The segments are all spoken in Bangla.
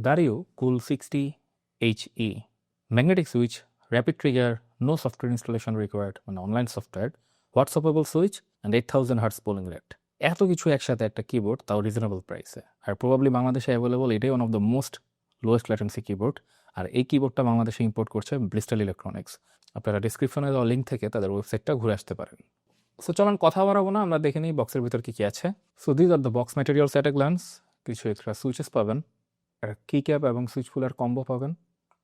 Dario Cool 60 HE magnetic switch, rapid trigger, no software installation required, মানে online software, hot swappable switch and 8000 hertz polling rate. এত কিছু একসাথে একটা কিবোর্ড, তাও রিজনেবল প্রাইসে। আর প্রবাবলি বাংলাদেশে অ্যাভেলেবল, এটাই one of the most lowest latency keyboard. আর এই কিবোর্ডটা বাংলাদেশে ইম্পোর্ট করছে ব্লিস্টাল ইলেকট্রনিক্স। আপনারা ডিসক্রিপশনে দেওয়া লিঙ্ক থেকে তাদের ওয়েবসাইটটা ঘুরে আসতে পারেন। সো চলেন কথা বাড়াবো না, আমরা দেখে নিই বক্সের ভিতর কী কী আছে। So these are the box materials at a glance. কিছু এক্সট্রা সুইচেস পাবেন, একটা কি ক্যাপ এবং সুইচ পুলার কম্বো পাবেন,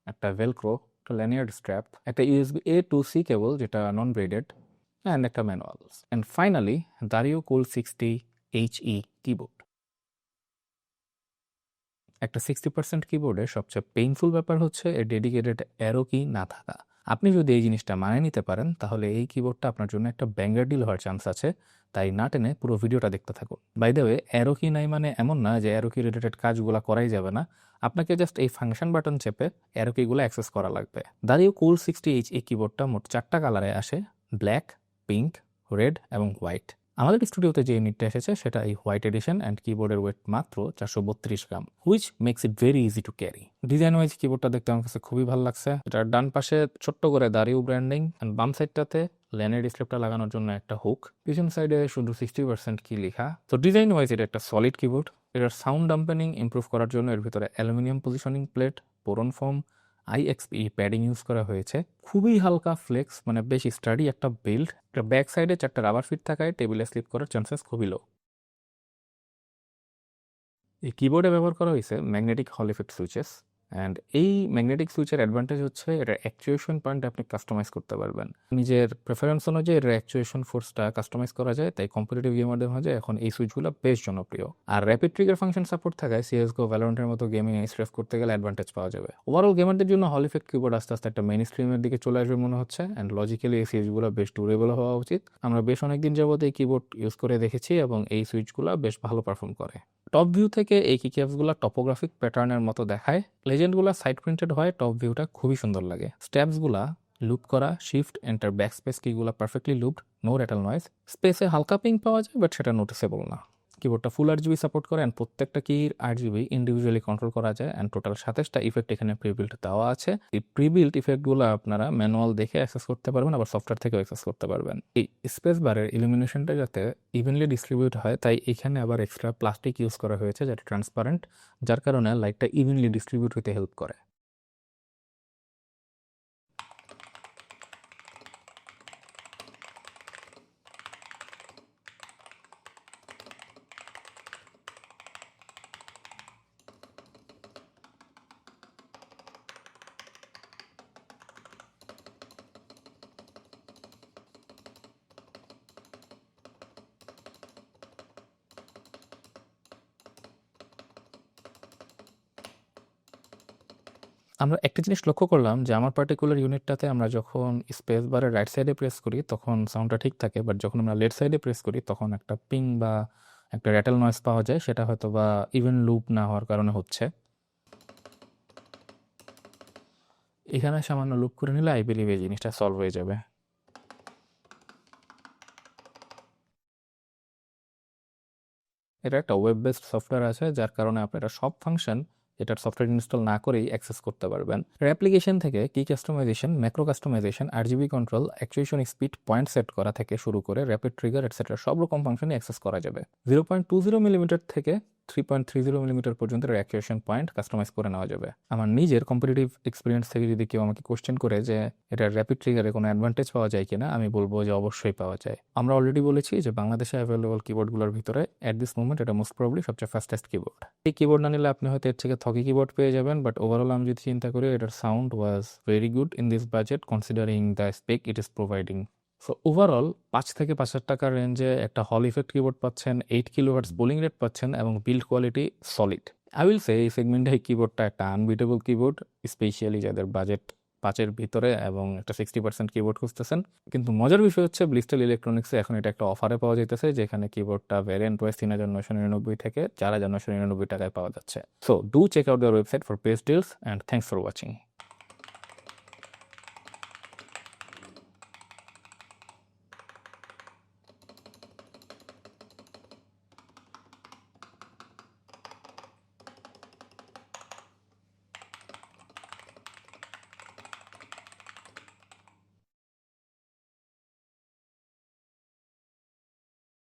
একটা ভেলক্রো, একটা ল্যানিয়ার্ড স্ট্র্যাপ, একটা USB A to C কেবল যেটা নন ব্রেডেড, অ্যান্ড একটা manual. And finally Dario Cool 60 HE keyboard. একটা 60% কিবোর্ডের সবচেয়ে পেইনফুল ব্যাপার হচ্ছে এর ডেডিকেটেড অ্যারো কি না থাকা। আপনি যদি এই জিনিসটা মানিয়ে নিতে পারেন, তাহলে এই কিবোর্ডটা আপনার জন্য একটা ব্যাঙ্গার ডিল হওয়ার চান্স আছে। তাই না টেনে পুরো ভিডিওটা দেখতে থাকুন। বাই দ্য ওয়ে, অ্যারো কি নাই মানে এমন না যে অ্যারো কি রিলেটেড কাজগুলো করাই যাবে না। আপনাকে জাস্ট এই ফাংশন বাটন চেপে অ্যারো কিগুলো অ্যাক্সেস করা লাগবে। Dario Cool 60 HE কিবোর্ডটা মোট 4টা কালারে আসে, ব্ল্যাক, পিঙ্ক, রেড এবং হোয়াইট। আমাদের স্টুডিওতে যে ইউনিটটা এসেছে সেটা এই হোয়াইট এডিশন, অ্যান্ড কিবোর্ডের ওয়েট মাত্র 432 gram, which makes it very easy to carry. Design wise কিবোর্ডটা দেখতে আমার কাছে খুবই ভালো লাগছে। এটার ডান পাশে ছোট্ট করে Dario ব্র্যান্ডিং, অ্যান্ড বাম সাইডটাতে ল্যানের ডিসপ্লেটা লাগানোর জন্য একটা হুক, পিছন সাইডে শুধু 60% কি লেখা। তো ডিজাইন ওয়াইজ এটা একটা সলিড কিবোর্ড। এটার সাউন্ড ডাম্পেনিং ইমপ্রুভ করার জন্য এর ভিতরে aluminium positioning plate, poron foam, IXP padding use করা হয়েছে। খুবই হালকা ফ্লেক্স, মানে বেশ স্টাডি একটা বিল্ড। একটা ব্যাক সাইডে 4টা রাবার ফিট থাকায় টেবিলে স্লিপ করার চান্সেস খুবই লো। এই কিবোর্ডে ব্যবহার করা হয়েছে ম্যাগনেটিক হল ইফেক্ট সুইচেস, অ্যান্ড এই ম্যাগনেটিক সুইচের অ্যাডভান্টেজ হচ্ছে এটার অ্যাকচুয়েশন পয়েন্ট আপনি কাস্টমাইজ করতে পারবেন নিজের প্রেফারেন্স অনুযায়ী। এটার অ্যাকচুয়েশন ফোর্সটা কাস্টমাইজ করা যায়, তাই কম্পিটিটিভ গেমারদের মাঝে এখন এই সুইচগুলো বেশ জনপ্রিয়। আর র্যাপিড ট্রিগার ফাংশন সাপোর্ট থাকায় CSGO, ভ্যালোরেন্টের মতো গেমিং স্ট্রেস করতে গেলে অ্যাডভান্টেজ পাওয়া যাবে। ওভারঅল গেমারদের জন্য হল ইফেক্ট কিবোর্ড আস্তে আস্তে একটা মেইন স্ট্রিমের দিকে চলে আসবে মনে হচ্ছে, অ্যান্ড লজিক্যালি এই সুইচগুলো বেশ ডিউরেবল হওয়া উচিত। আমরা বেশ অনেকদিন যাবত এই কিবোর্ড ইউজ করে দেখেছি এবং এই সুইচগুলো বেশ ভালো পারফর্ম করে। টপ ভিউ থেকে এই কিক্যাপসগুলো টপোগ্রাফিক প্যাটার্নের মতো দেখায়, লেজেন্ডগুলো সাইড প্রিন্টেড হয়, টপ ভিউটা খুবই সুন্দর লাগে। স্ট্যাপসগুলা লুপ করা, শিফট এন্টার ব্যাক স্পেস কিগুলো perfectly lubed, no rattle noise. স্পেসে হালকা পিং পাওয়া যায়, বাট সেটা নোটিসেবল না। কিবোর্ডটা ফুল RGB সাপোর্ট করে, অ্যান্ড প্রত্যেকটা কির RGB ইন্ডিভিজুয়ালি কন্ট্রোল করা যায়, অ্যান্ড টোটাল 27টা ইফেক্ট এখানে প্রিবিল্ট দেওয়া আছে। এই প্রিবিল্ট ইফেক্টগুলো আপনারা ম্যানুয়াল দেখে অ্যাক্সেস করতে পারবেন, আবার সফটওয়্যার থেকেও অ্যাক্সেস করতে পারবেন। এই স্পেস বারের ইলুমিনেশনটা যাতে ইভেনলি ডিস্ট্রিবিউট হয়, তাই এখানে আবার এক্সট্রা প্লাস্টিক ইউজ করা হয়েছে যেটা ট্রান্সপারেন্ট, যার কারণে লাইটটা ইভেনলি ডিস্ট্রিবিউট হতে হেল্প করে। আমরা একটা জিনিস লক্ষ্য করলাম যে আমার পার্টিকুলার ইউনিটটাতে আমরা যখন স্পেস বারের রাইট সাইডে প্রেস করি তখন সাউন্ডটা ঠিক থাকে, বাট যখন আমরা লেফট সাইডে প্রেস করি তখন একটা পিং বা একটা র্যাটেল নয়েজ পাওয়া যায়, সেটা হয়তো বা ইভেন লুপ না হওয়ার কারণে হচ্ছে। এখানে সামান্য লুপ করে নিলে আই বিলিভ এই জিনিসটা সলভ হয়ে যাবে। এটা একটা ওয়েব বেসড সফটওয়্যার আছে, যার কারণে আপনারা সব ফাংশন এটার সফটওয়্যার ইনস্টল না করেই অ্যাক্সেস করতে পারবেন। অ্যাপ্লিকেশন থেকে কি customization, macro customization, RGB control, actuation speed, point set করা থেকে শুরু করে র্যাপিড ট্রিগার এটসেট্রা সব রকম ফাংশনই অ্যাক্সেস করা যাবে। 0.20 মিলিমিটার থেকে 3.30 মিলিমিটার পর্যন্ত অ্যাকচুয়েশন পয়েন্ট কাস্টমাইজ করে নেওয়া যাবে। আমার নিজের কম্পিটিটিভ এক্সপিরিয়েন্স থেকে যদি কেউ আমাকে কোশ্চেন করে যে এটার র্যাপিড ট্রিগারে কোনো অ্যাডভান্টেজ পাওয়া যায় কিনা, আমি বলবো যে অবশ্যই পাওয়া যায়। আমরা অলরেডি বলেছি যে বাংলাদেশে অ্যাভেলেবল কিবোর্ডগুলোর ভিতরে অ্যাট দিস মোমেন্ট এটা মোস্ট প্রবলি সবচেয়ে ফাস্টেস্ট কিবোর্ড। এই কিবোর্ড না নিলে আপনি হয়তো এর থেকে থকি কিবোর্ড পেয়ে যাবেন, বাট ওভারঅল আমি যদি চিন্তা করি এটার sound was very good in this budget considering the spec it is providing. So overall 5 থেকে 5,000 টাকার রেঞ্জে একটা হল ইফেক্ট কিবোর্ড পাচ্ছেন, 8 কিলোহার্টজ বোলিং রেট পাচ্ছেন, এবং build quality solid. I will say এই সেগমেন্টে এই কিবোর্ডটা একটা আনবিটেবল কিবোর্ড, স্পেশালি যাদের বাজেট 5-এর ভিতরে এবং একটা 60% কিবোর্ড খুঁজতেছেন। কিন্তু মজার বিষয় হচ্ছে ব্লিস্টাল ইলেকট্রনিক্সে এখন এটা একটা অফারে পাওয়া যাইতেছে, যেখানে কিবোর্ডটা ভ্যারিয়েন্ট ওয়াইজ 3,999 থেকে 4,999 টাকায় পাওয়া যাচ্ছে। So do check out their website for best deals, and thanks for watching.